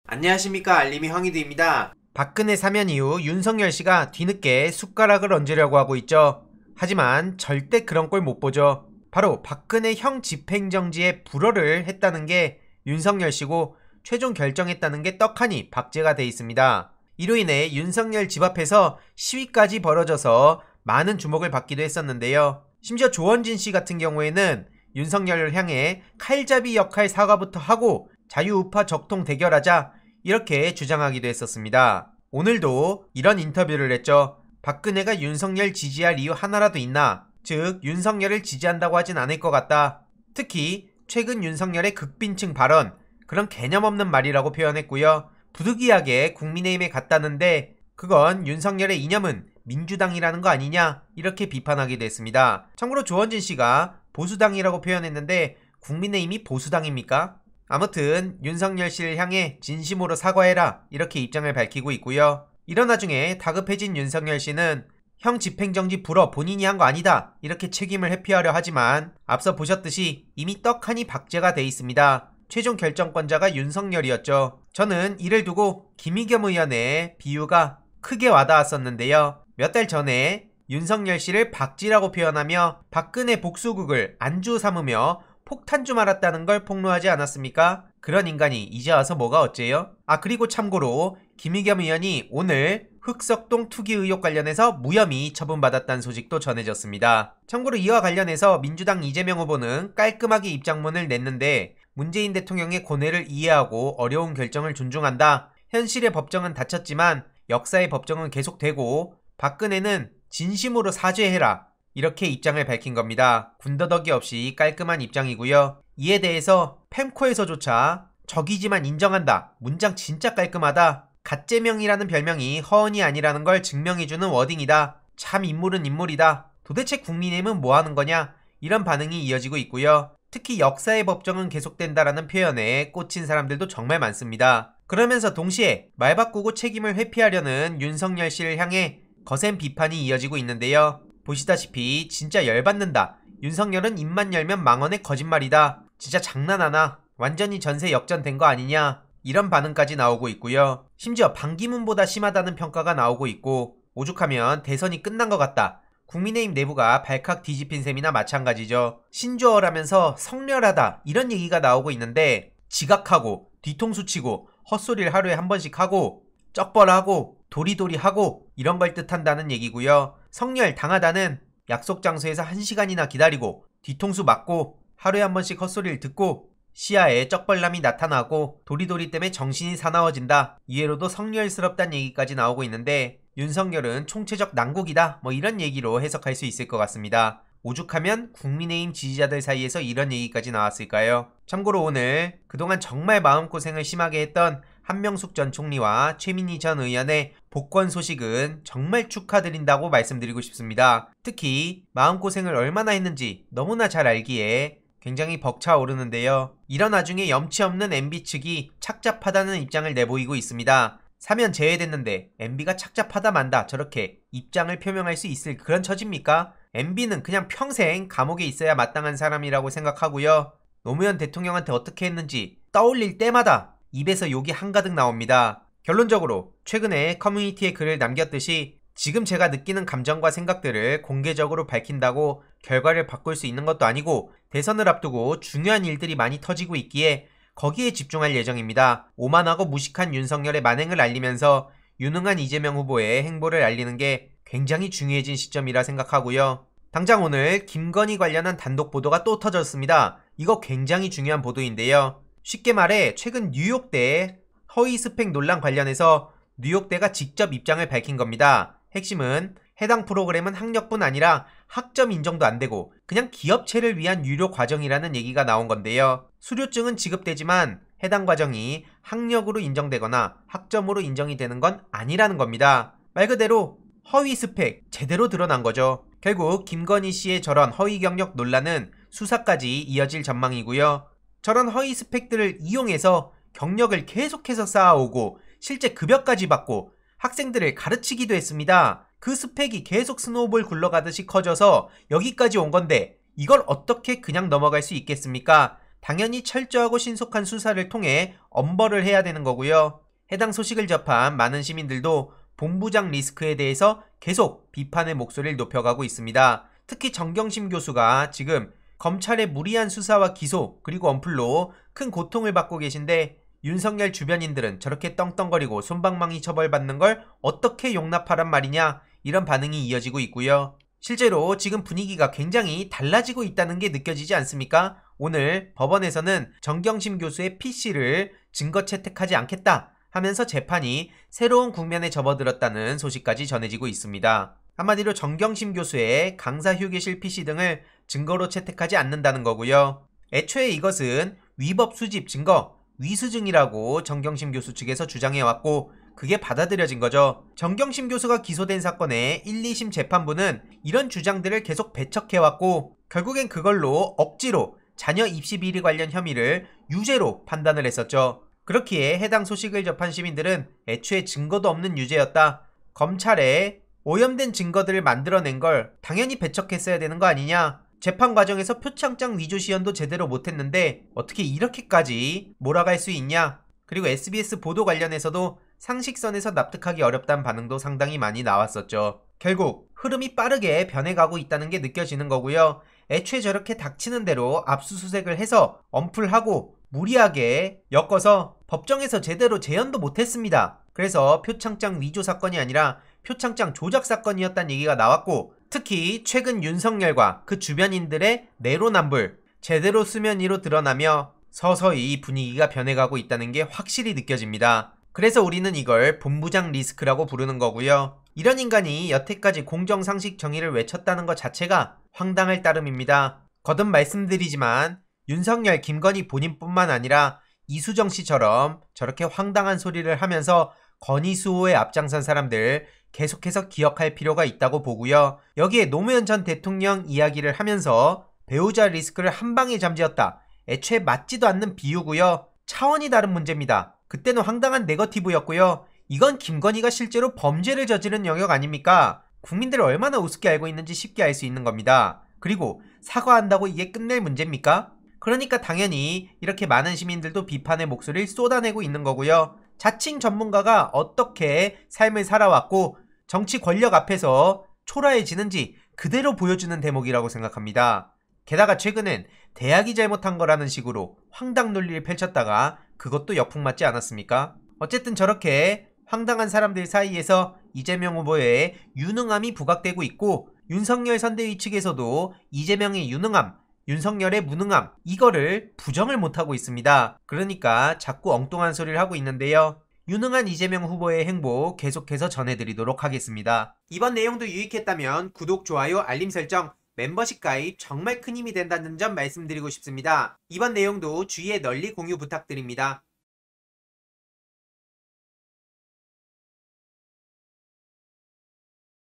안녕하십니까, 알림이 황희두입니다. 박근혜 사면 이후 윤석열 씨가 뒤늦게 숟가락을 얹으려고 하고 있죠. 하지만 절대 그런 꼴 못 보죠. 바로 박근혜 형 집행정지에 불허를 했다는 게 윤석열 씨고 최종 결정했다는 게 떡하니 박제가 돼 있습니다. 이로 인해 윤석열 집 앞에서 시위까지 벌어져서 많은 주목을 받기도 했었는데요. 심지어 조원진 씨 같은 경우에는 윤석열을 향해 칼잡이 역할 사과부터 하고 자유우파 적통 대결하자 이렇게 주장하기도 했었습니다. 오늘도 이런 인터뷰를 했죠. 박근혜가 윤석열 지지할 이유 하나라도 있나? 즉 윤석열을 지지한다고 하진 않을 것 같다. 특히 최근 윤석열의 극빈층 발언, 그런 개념 없는 말이라고 표현했고요. 부득이하게 국민의힘에 갔다는데 그건 윤석열의 이념은 민주당이라는 거 아니냐, 이렇게 비판하기도 했습니다. 참고로 조원진 씨가 보수당이라고 표현했는데 국민의힘이 보수당입니까? 아무튼 윤석열 씨를 향해 진심으로 사과해라, 이렇게 입장을 밝히고 있고요. 이런 와중에 다급해진 윤석열 씨는 형 집행정지 불허 본인이 한 거 아니다, 이렇게 책임을 회피하려 하지만 앞서 보셨듯이 이미 떡하니 박제가 돼 있습니다. 최종 결정권자가 윤석열이었죠. 저는 이를 두고 김의겸 의원의 비유가 크게 와닿았었는데요. 몇 달 전에 윤석열 씨를 박쥐라고 표현하며 박근혜 복수국을 안주 삼으며 폭탄주 말았다는 걸 폭로하지 않았습니까? 그런 인간이 이제 와서 뭐가 어째요? 그리고 참고로 김의겸 의원이 오늘 흑석동 투기 의혹 관련해서 무혐의 처분받았다는 소식도 전해졌습니다. 참고로 이와 관련해서 민주당 이재명 후보는 깔끔하게 입장문을 냈는데 문재인 대통령의 고뇌를 이해하고 어려운 결정을 존중한다. 현실의 법정은 닫혔지만 역사의 법정은 계속되고 박근혜는 진심으로 사죄해라, 이렇게 입장을 밝힌 겁니다. 군더더기 없이 깔끔한 입장이고요. 이에 대해서 펜코에서조차 적이지만 인정한다, 문장 진짜 깔끔하다, 갓재명이라는 별명이 허언이 아니라는 걸 증명해주는 워딩이다, 참 인물은 인물이다, 도대체 국민의힘은 뭐하는 거냐, 이런 반응이 이어지고 있고요. 특히 역사의 법정은 계속된다라는 표현에 꽂힌 사람들도 정말 많습니다. 그러면서 동시에 말 바꾸고 책임을 회피하려는 윤석열 씨를 향해 거센 비판이 이어지고 있는데요. 보시다시피 진짜 열받는다, 윤석열은 입만 열면 망언의 거짓말이다, 진짜 장난하나, 완전히 전세 역전된 거 아니냐, 이런 반응까지 나오고 있고요. 심지어 반기문보다 심하다는 평가가 나오고 있고, 오죽하면 대선이 끝난 것 같다, 국민의힘 내부가 발칵 뒤집힌 셈이나 마찬가지죠. 신조어라면서 성렬하다, 이런 얘기가 나오고 있는데 지각하고 뒤통수 치고 헛소리를 하루에 한 번씩 하고 쩍벌하고 도리도리하고 이런 걸 뜻한다는 얘기고요. 성렬 당하다는 약속 장소에서 1시간이나 기다리고 뒤통수 맞고 하루에 한 번씩 헛소리를 듣고 시야에 쩍벌남이 나타나고 도리도리 때문에 정신이 사나워진다, 이해로도 성렬스럽다는 얘기까지 나오고 있는데 윤석열은 총체적 난국이다, 이런 얘기로 해석할 수 있을 것 같습니다. 오죽하면 국민의힘 지지자들 사이에서 이런 얘기까지 나왔을까요? 참고로 오늘 그동안 정말 마음고생을 심하게 했던 한명숙 전 총리와 최민희 전 의원의 복권 소식은 정말 축하드린다고 말씀드리고 싶습니다. 특히 마음고생을 얼마나 했는지 너무나 잘 알기에 굉장히 벅차오르는데요. 이런 와중에 염치 없는 MB 측이 착잡하다는 입장을 내보이고 있습니다. 사면 제외됐는데 MB가 착잡하다 만다 저렇게 입장을 표명할 수 있을 그런 처지입니까? MB는 그냥 평생 감옥에 있어야 마땅한 사람이라고 생각하고요. 노무현 대통령한테 어떻게 했는지 떠올릴 때마다 입에서 욕이 한가득 나옵니다. 결론적으로 최근에 커뮤니티에 글을 남겼듯이 지금 제가 느끼는 감정과 생각들을 공개적으로 밝힌다고 결과를 바꿀 수 있는 것도 아니고 대선을 앞두고 중요한 일들이 많이 터지고 있기에 거기에 집중할 예정입니다. 오만하고 무식한 윤석열의 만행을 알리면서 유능한 이재명 후보의 행보를 알리는 게 굉장히 중요해진 시점이라 생각하고요. 당장 오늘 김건희 관련한 단독 보도가 또 터졌습니다. 이거 굉장히 중요한 보도인데요. 쉽게 말해 최근 뉴욕대 허위 스펙 논란 관련해서 뉴욕대가 직접 입장을 밝힌 겁니다. 핵심은 해당 프로그램은 학력뿐 아니라 학점 인정도 안 되고 그냥 기업체를 위한 유료 과정이라는 얘기가 나온 건데요. 수료증은 지급되지만 해당 과정이 학력으로 인정되거나 학점으로 인정이 되는 건 아니라는 겁니다. 말 그대로 허위 스펙 제대로 드러난 거죠. 결국 김건희 씨의 저런 허위 경력 논란은 수사까지 이어질 전망이고요. 저런 허위 스펙들을 이용해서 경력을 계속해서 쌓아오고 실제 급여까지 받고 학생들을 가르치기도 했습니다. 그 스펙이 계속 스노우볼 굴러가듯이 커져서 여기까지 온 건데 이걸 어떻게 그냥 넘어갈 수 있겠습니까? 당연히 철저하고 신속한 수사를 통해 엄벌을 해야 되는 거고요. 해당 소식을 접한 많은 시민들도 본부장 리스크에 대해서 계속 비판의 목소리를 높여가고 있습니다. 특히 정경심 교수가 지금 검찰의 무리한 수사와 기소 그리고 엄플로 큰 고통을 받고 계신데 윤석열 주변인들은 저렇게 떵떵거리고 솜방망이 처벌받는 걸 어떻게 용납하란 말이냐, 이런 반응이 이어지고 있고요. 실제로 지금 분위기가 굉장히 달라지고 있다는 게 느껴지지 않습니까? 오늘 법원에서는 정경심 교수의 PC를 증거 채택하지 않겠다 하면서 재판이 새로운 국면에 접어들었다는 소식까지 전해지고 있습니다. 한마디로 정경심 교수의 강사 휴게실 PC 등을 증거로 채택하지 않는다는 거고요. 애초에 이것은 위법 수집 증거, 위수증이라고 정경심 교수 측에서 주장해왔고 그게 받아들여진 거죠. 정경심 교수가 기소된 사건의 1, 2심 재판부는 이런 주장들을 계속 배척해왔고 결국엔 그걸로 억지로 자녀 입시 비리 관련 혐의를 유죄로 판단을 했었죠. 그렇기에 해당 소식을 접한 시민들은 애초에 증거도 없는 유죄였다, 검찰에 오염된 증거들을 만들어낸 걸 당연히 배척했어야 되는 거 아니냐, 재판 과정에서 표창장 위조 시연도 제대로 못했는데 어떻게 이렇게까지 몰아갈 수 있냐, 그리고 SBS 보도 관련해서도 상식선에서 납득하기 어렵다는 반응도 상당히 많이 나왔었죠. 결국 흐름이 빠르게 변해가고 있다는 게 느껴지는 거고요. 애초에 저렇게 닥치는 대로 압수수색을 해서 엄플하고 무리하게 엮어서 법정에서 제대로 재연도 못했습니다. 그래서 표창장 위조 사건이 아니라 표창장 조작 사건이었다는 얘기가 나왔고 특히 최근 윤석열과 그 주변인들의 내로남불 제대로 수면 위로 드러나며 서서히 분위기가 변해가고 있다는 게 확실히 느껴집니다. 그래서 우리는 이걸 본부장 리스크라고 부르는 거고요. 이런 인간이 여태까지 공정상식 정의를 외쳤다는 것 자체가 황당할 따름입니다. 거듭 말씀드리지만 윤석열, 김건희 본인뿐만 아니라 이수정 씨처럼 저렇게 황당한 소리를 하면서 건의수호에 앞장선 사람들 계속해서 기억할 필요가 있다고 보고요. 여기에 노무현 전 대통령 이야기를 하면서 배우자 리스크를 한 방에 잠재웠다, 애초에 맞지도 않는 비유고요. 차원이 다른 문제입니다. 그때는 황당한 네거티브였고요. 이건 김건희가 실제로 범죄를 저지른 영역 아닙니까? 국민들을 얼마나 우습게 알고 있는지 쉽게 알 수 있는 겁니다. 그리고 사과한다고 이게 끝낼 문제입니까? 그러니까 당연히 이렇게 많은 시민들도 비판의 목소리를 쏟아내고 있는 거고요. 자칭 전문가가 어떻게 삶을 살아왔고 정치 권력 앞에서 초라해지는지 그대로 보여주는 대목이라고 생각합니다. 게다가 최근엔 대학이 잘못한 거라는 식으로 황당 논리를 펼쳤다가 그것도 역풍 맞지 않았습니까? 어쨌든 저렇게 황당한 사람들 사이에서 이재명 후보의 유능함이 부각되고 있고 윤석열 선대위 측에서도 이재명의 유능함, 윤석열의 무능함, 이거를 부정을 못하고 있습니다. 그러니까 자꾸 엉뚱한 소리를 하고 있는데요. 유능한 이재명 후보의 행보 계속해서 전해드리도록 하겠습니다. 이번 내용도 유익했다면 구독, 좋아요, 알림 설정, 멤버십 가입 정말 큰 힘이 된다는 점 말씀드리고 싶습니다. 이번 내용도 주위에 널리 공유 부탁드립니다.